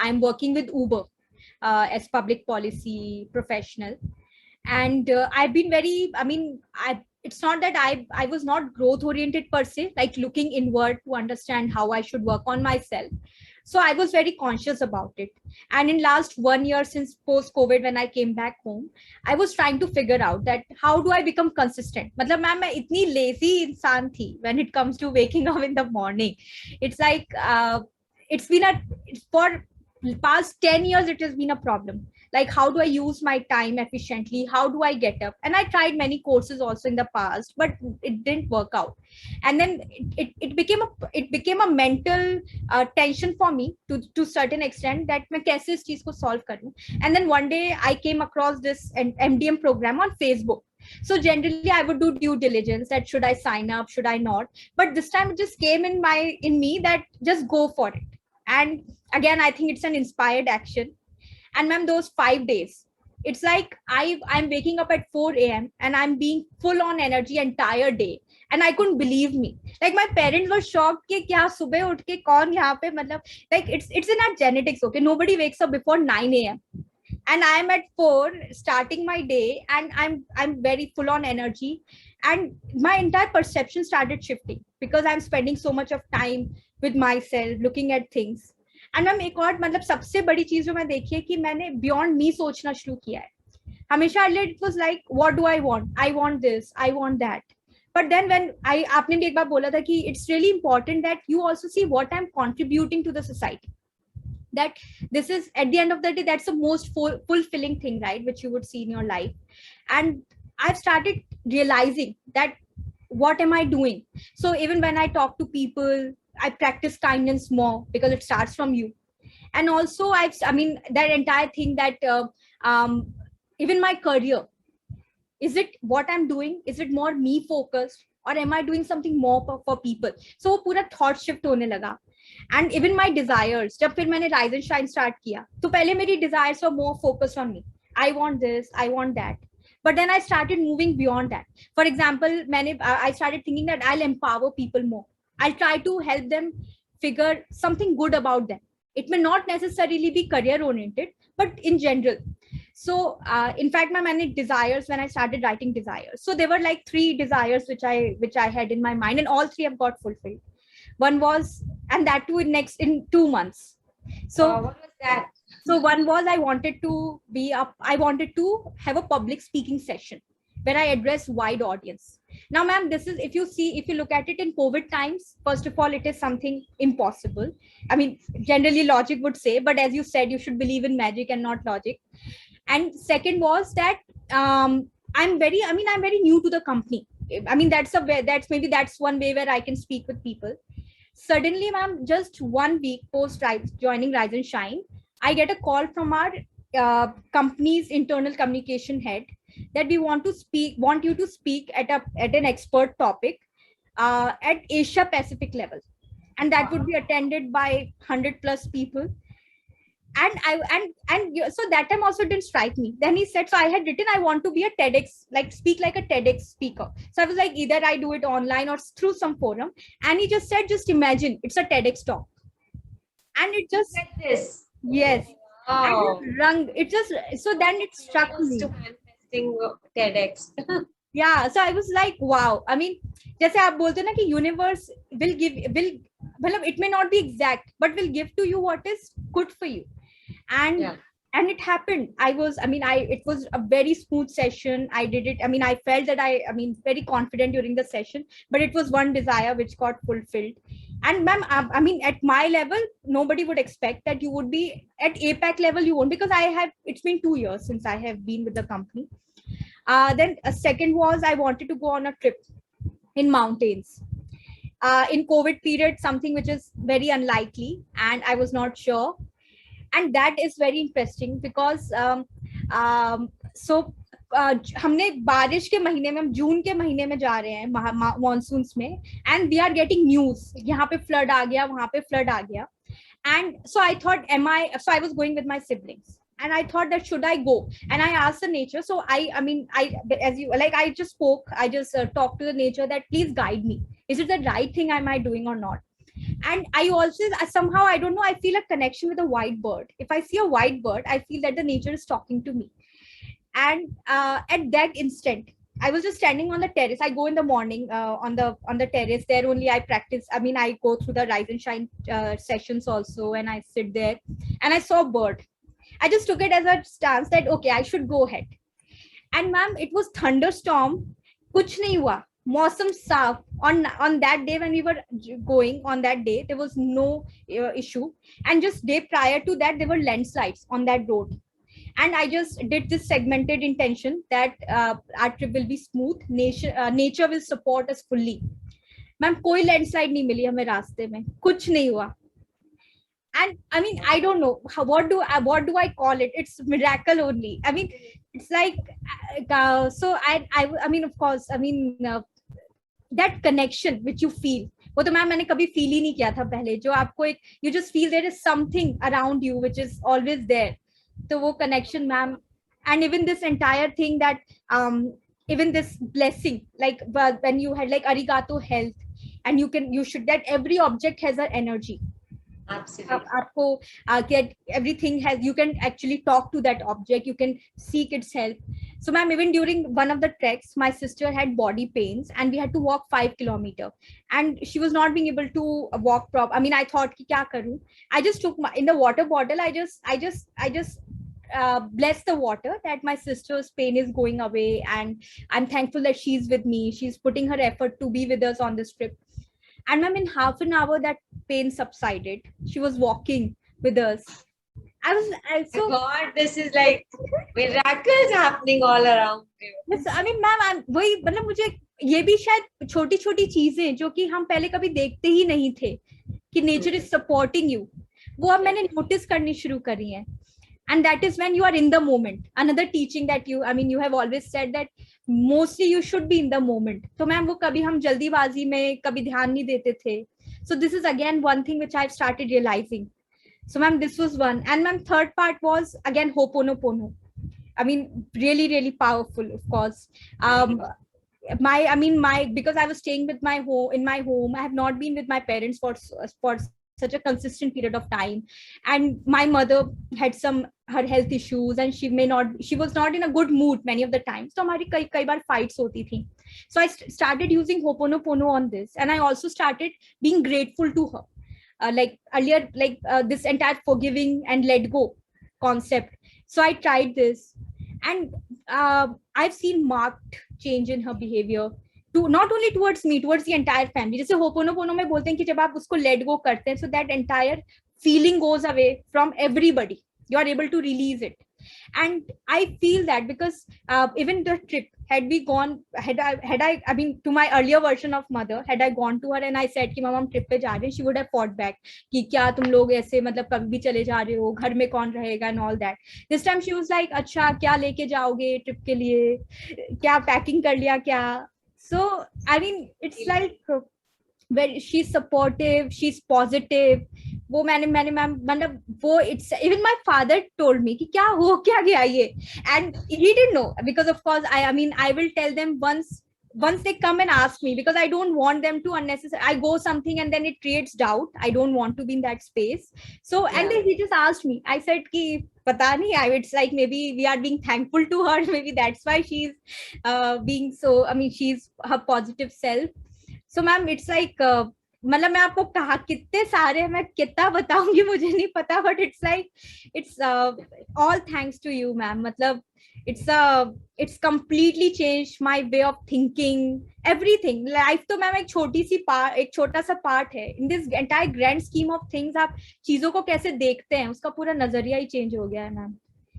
I'm working with Uber as public policy professional. And I've been very, it's not that I was not growth oriented per se, like looking inward to understand how I should work on myself. So I was very conscious about it. And in last 1 year since post COVID, when I came back home, I was trying to figure out that how do I become consistent. मतलब ma'am मैं इतनी lazy इंसान थी when it comes to waking up in the morning. It's like it's been for past 10 years it has been a problem. Like, how do I use my time efficiently? How do I get up? And I tried many courses also in the past, but it didn't work out. And then it became a mental tension for me to certain extent, that मैं कैसे इस चीज को solve करूं. And then one day I came across this MDM program on Facebook. So generally I would do due diligence that should I sign up, should I not, but this time it just came in me that just go for it. And again, I think it's an inspired action. And ma'am, those 5 days, it's like I'm waking up at 4 a.m. and I'm being full on energy entire day. And I couldn't believe me. Like, my parents were shocked कि क्या सुबह उठ के कौन यहाँ पे, मतलब like it's in our genetics. Okay, nobody wakes up before 9 a.m. and I am at 4 starting my day, and I'm very full on energy, and my entire perception started shifting because I'm spending so much of time with myself, looking at things. And ma'am एक और मतलब सबसे बड़ी चीज जो मैं देखी है कि मैंने बियॉन्ड मी सोचना शुरू किया है. हमेशा it was like what do I want this, I want that. But then when आपने भी एक बार बोला था कि it's really important that you also see what I am contributing to the society. That this is at the end of the day, that's the most fulfilling thing, right, which you would see in your life. And I've started realizing that what am I doing. So even when I talk to people, I practice kindness more because it starts from you. And also that entire thing that even my career, is it what I'm doing, is it more me focused, or am I doing something more for people. So पूरा thought shift होने लगा. And even my desires, जब फिर मैंने rise and shine start किया, तो पहले मेरी desires were more focused on me. I want this, I want that. But then I started moving beyond that. For example, I started thinking that I'll empower people more. I'll try to help them figure something good about them. It may not necessarily be career oriented, but in general. So in fact, my many desires, when I started writing desires, so there were like 3 desires which I had in my mind, and all 3 have got fulfilled. One was, and that too in 2 months. So what was that? So one was I wanted to have a public speaking session where I address wide audience. Now, ma'am, this is, if you look at it in COVID times, first of all, it is something impossible. I mean, generally logic would say, but as you said, you should believe in magic and not logic. And second was that I'm very new to the company. I mean, that's one way where I can speak with people. Suddenly, ma'am, just 1 week post joining Rise and Shine, I get a call from our company's internal communication head that we want you to speak at an expert topic at Asia Pacific level, and that would be attended by 100 plus people. And so that time also didn't strike me. Then he said, so I had written, I want to be a TEDx, like speak like a TEDx speaker. So I was like, either I do it online or through some forum. And he just said, just imagine it's a TEDx talk. And it just like this. Yes. Oh. It just, so then it struck me. Manifesting TEDx. Yeah. So I was like, wow. I mean, जैसे आप बोलते हैं ना कि universe will it may not be exact, but will give to you what is good for you. And it happened. It was a very smooth session. I did it. I felt that very confident during the session, but it was one desire which got fulfilled. And ma'am, at my level, nobody would expect that you would be at APAC level. You won't, because it's been 2 years since I have been with the company. Then a second was I wanted to go on a trip in mountains. In COVID period, something which is very unlikely, and I was not sure. And that is very interesting because हमने बारिश के महीने में, जून के महीने में जा रहे हैं मॉनसून्स में, and we are getting news, यहाँ पे flood आ गया, वहाँ पे flood आ गया. And so I thought, I was going with my siblings, and I thought that should I go? And I asked the nature. So I just talked to the nature that please guide me. Is it the right thing am I doing or not? And I also somehow, I don't know, I feel a connection with a white bird. If I see a white bird, I feel that the nature is talking to me. And at that instant, I was just standing on the terrace. I go in the morning on the terrace. There only I practice. I mean, I go through the rise and shine sessions also, and I sit there, and I saw a bird. I just took it as a stance that okay, I should go ahead. And ma'am, it was thunderstorm. कुछ नहीं हुआ. मौसम साफ. On that day when we were going on that day, there was no issue. And just day prior to that, there were landslides on that road. And I just did this segmented intention that our trip will be smooth. Nature will support us fully. Ma'am कोई landslide नहीं मिली हमें रास्ते में, कुछ नहीं हुआ. And I mean, I don't know what do I call it. It's miracle only. I mean, it's like so I mean, of course, I mean, that connection which you feel, वो तो ma'am मैंने कभी feel ही नहीं किया था पहले. जो आपको एक, you just feel there is something around you which is always there. तो वो connection ma'am. And even this entire thing that even this blessing, like when you had like arigato health, and you should, that every object has an energy. Absolutely. आपको get everything has, you can actually talk to that object, you can seek its help. So ma'am, even during one of the treks, my sister had body pains and we had to walk 5 kilometers, and she was not being able to walk I mean, I thought ki kya karu. I just took in the water bottle, I just bless the water that my sister's pain is going away, and I'm thankful that she's with me, she's putting her effort to be with us on this trip. And ma'am, in half an hour that pain subsided. She was walking with us. I so God, this is like miracles happening all around you. yes, I mean ma'am, वही मतलब मुझे ये भी शायद छोटी छोटी चीजें जो कि हम पहले कभी देखते ही नहीं थे कि nature is supporting you, वो अब मैंने notice करनी शुरू करी है. And that is when you are in the moment. Another teaching that you, I mean, you have always said that mostly you should be in the moment. So ma'am, वो कभी हम जल्दीबाजी में कभी ध्यान नहीं देते थे. So this is again one thing which I've started realizing. So ma'am, this was one. And ma'am, third part was again Ho'oponopono. I mean, really, really powerful, of course. Because I was staying with in my home, I have not been with my parents for such a consistent period of time, and my mother had her health issues, and she was not in a good mood many of the times. So हमारी कई बार fights होती थी. So I started using Ho'oponopono on this, and I also started being grateful to her. Like earlier, this entire forgiving and let go concept. So I tried this, and I've seen marked change in her behavior. To not only towards me, towards the entire family. जैसे Ho'oponopono में बोलते हैं कि जब आप उसको let go करते हैं, so that entire feeling goes away from everybody. You are able to release it. And I feel that because even the trip, had we gone, I mean, to my earlier version of mother, had I gone to her and I said कि mama हम trip पे जा रहे हैं, she would have fought back कि क्या तुम लोग ऐसे मतलब कभी भी चले जा रहे हो, घर में कौन रहेगा and all that. This time she was like, अच्छा क्या लेके जाओगे ट्रिप के लिए, क्या पैकिंग कर लिया क्या. So I mean, it's like where she's supportive, she's positive. वो मैंने मैम मतलब वो, it's even my father told me कि क्या हो क्या गया ये, and he didn't know, because of course I mean I will tell them once they come and ask me, because I don't want them to unnecessarily, I go something and then it creates doubt. I don't want to be in that space. So and then he just asked me, I said कि पता नहीं, it's like maybe we are being thankful to her, maybe that's why she's being so, I mean she's her positive self. So ma'am, it's like मतलब मैं आपको कहा कितने सारे मैं कितना बताऊंगी मुझे नहीं पता, but it's like it's all thanks to you ma'am. मतलब it's completely changed my way of thinking, everything. Life तो मैम एक छोटा सा पार्ट है in this entire grand scheme of things. आप चीजों को कैसे देखते हैं उसका पूरा नजरिया ही चेंज हो गया है ma'am.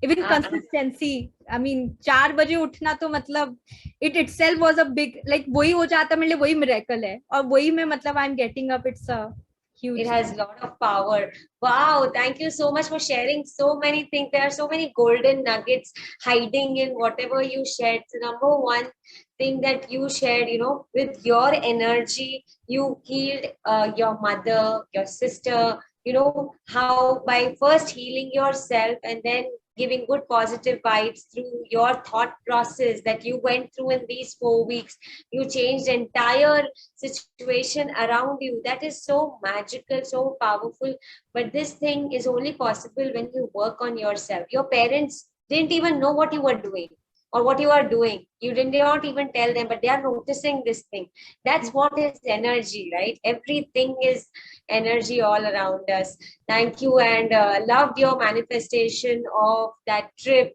Even consistency, I mean 4 बजे उठना तो मतलब it itself was a big, like वही हो जाता मेरे लिए वही miracle है, और वही में मतलब I'm getting up, it's a huge. It has a lot of power. Wow, thank you so much for sharing so many things. There are so many golden nuggets hiding in whatever you shared. So number one thing that you shared, you know, with your energy, you healed your mother, your sister, you know, how by first healing yourself and then giving good positive vibes through your thought process that you went through in these 4 weeks. You changed entire situation around you. That is so magical, so powerful. But this thing is only possible when you work on yourself. Your parents didn't even know what you were doing or what you are doing. You did not even tell them, but they are noticing this thing. That's what is energy, right? Everything is energy all around us. Thank you, and loved your manifestation of that trip,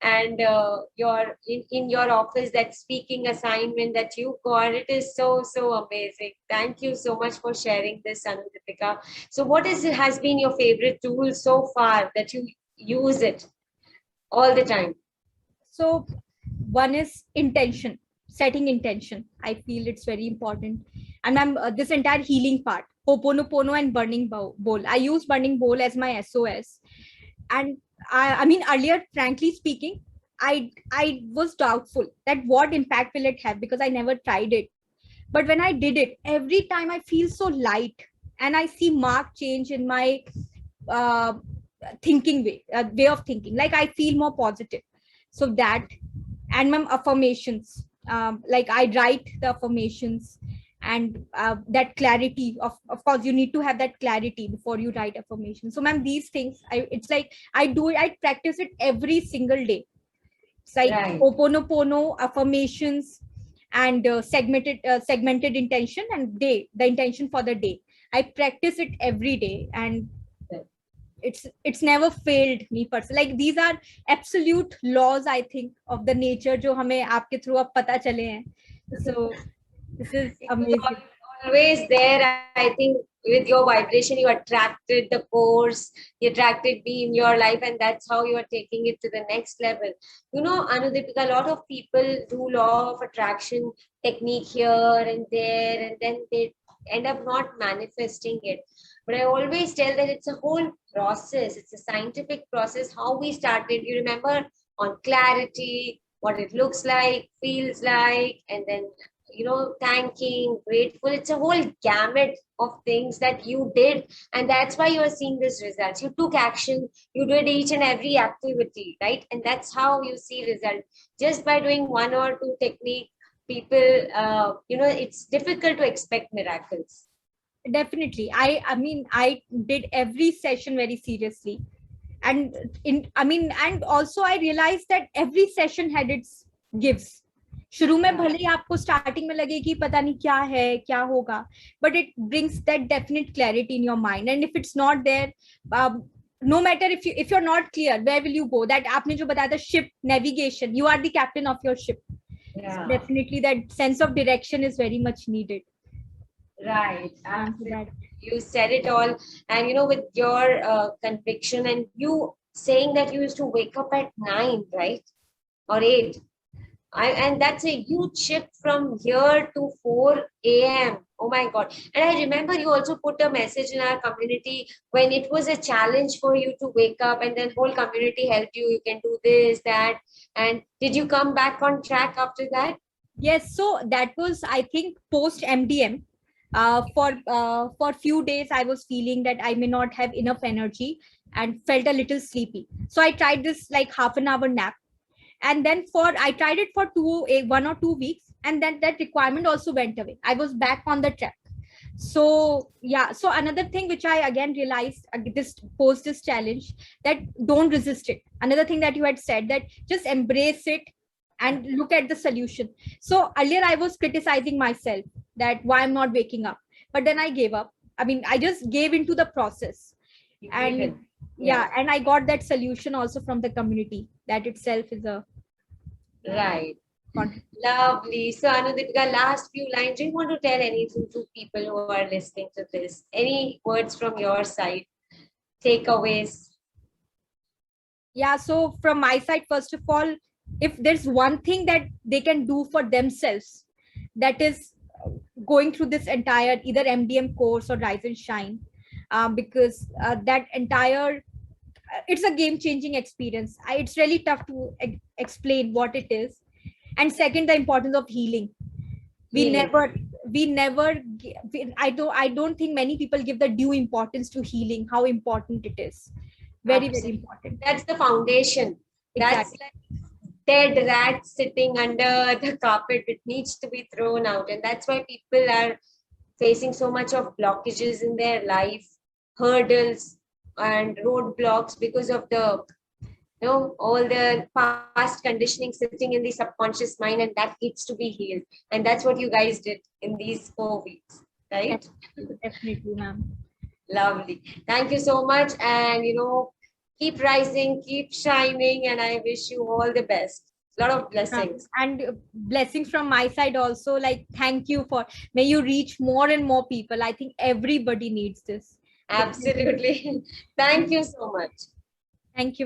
and your in your office, that speaking assignment that you got. It is so amazing. Thank you so much for sharing this, Anudipika. So what is has been your favorite tool so far that you use it all the time? So one is intention, setting intention. I feel it's very important. And I'm this entire healing part, Ho'oponopono and burning bowl. I use burning bowl as my SOS. And I mean, earlier, frankly speaking, I was doubtful that what impact will it have, because I never tried it. But when I did it, every time I feel so light, and I see marked change in my uh, thinking way of thinking. Like I feel more positive. So that, and my affirmations, like I write the affirmations, and that clarity of course you need to have that clarity before you write affirmation. So ma'am, these things, it's like I do it, I practice it every single day. It's like Right. Ho'oponopono, affirmations, and segmented intention, and the intention for the day. I practice it every day, and it's never failed me personally. Like these are absolute laws, I think, of the nature जो हमें आपके through अब पता चले हैं. So this is It was amazing. always there. I think with your vibration, you attracted the course, you attracted me in your life, and that's how you are taking it to the next level. You know, Anudipika, a lot of people do law of attraction technique here and there, and then they end up not manifesting it. But I always tell that it's a whole process, it's a scientific process. How we started, you remember, on clarity, what it looks like, feels like, and then thanking, grateful. It's a whole gamut of things that you did, and that's why you are seeing these results. You took action, you did each and every activity, right? And that's how you see result. Just by doing one or two technique, people, it's difficult to expect miracles. Definitely. I mean, I did every session very seriously. And I mean, and also I realized that every session had its gifts. शुरू में भले ही आपको starting में लगे कि पता नहीं क्या है क्या होगा, but it brings that definite clarity in your mind. And if it's not there, no matter if you're not clear, where will you go? That आपने जो बताया था, ship navigation, you are the captain of your ship. Yeah. So definitely that sense of direction is very much needed. Right. You said it all. And with your conviction, and you saying that you used to wake up at 9, right? Or 8. And that's a huge shift from here to 4 a.m. Oh my God. And I remember you also put a message in our community when it was a challenge for you to wake up, and then whole community helped you. You can do this, that. And did you come back on track after that? Yes. So that was, I think, post MDM. For few days, I was feeling that I may not have enough energy and felt a little sleepy. So I tried this like half an hour nap, and then I tried it for 1 or 2 weeks, and then that requirement also went away. I was back on the track. So yeah, so another thing which I again realized this post this challenge, that don't resist it. Another thing that you had said, that just embrace it and look at the solution. So earlier I was criticizing myself that why I'm not waking up, but then I gave up. I mean, I just gave into the process. And yeah, and I got that solution also from the community. That itself is a right. Lovely. So Anudipika, last few lines, do you want to tell anything to people who are listening to this? Any words from your side? Takeaways? Yeah, so from my side, first of all, if there's one thing that they can do for themselves, that is going through this entire either MDM course or Rise and Shine, because that entire it's a game-changing experience. It's really tough to explain what it is. And second, the importance of healing. I don't think many people give the due importance to healing, how important it is. Very, very Absolutely. important. That's the foundation. That's Exactly. like dead rats sitting under the carpet. It needs to be thrown out. And that's why people are facing so much of blockages in their life, hurdles and roadblocks because of the, all the past conditioning sitting in the subconscious mind, and that needs to be healed. And that's what you guys did in these 4 weeks, right? Definitely, definitely, ma'am. Lovely. Thank you so much. And, keep rising, keep shining. And I wish you all the best. A lot of blessings. And blessings from my side also. Like, thank you for, may you reach more and more people. I think everybody needs this. So, Absolutely. Thank you so much. thank you, ma'am.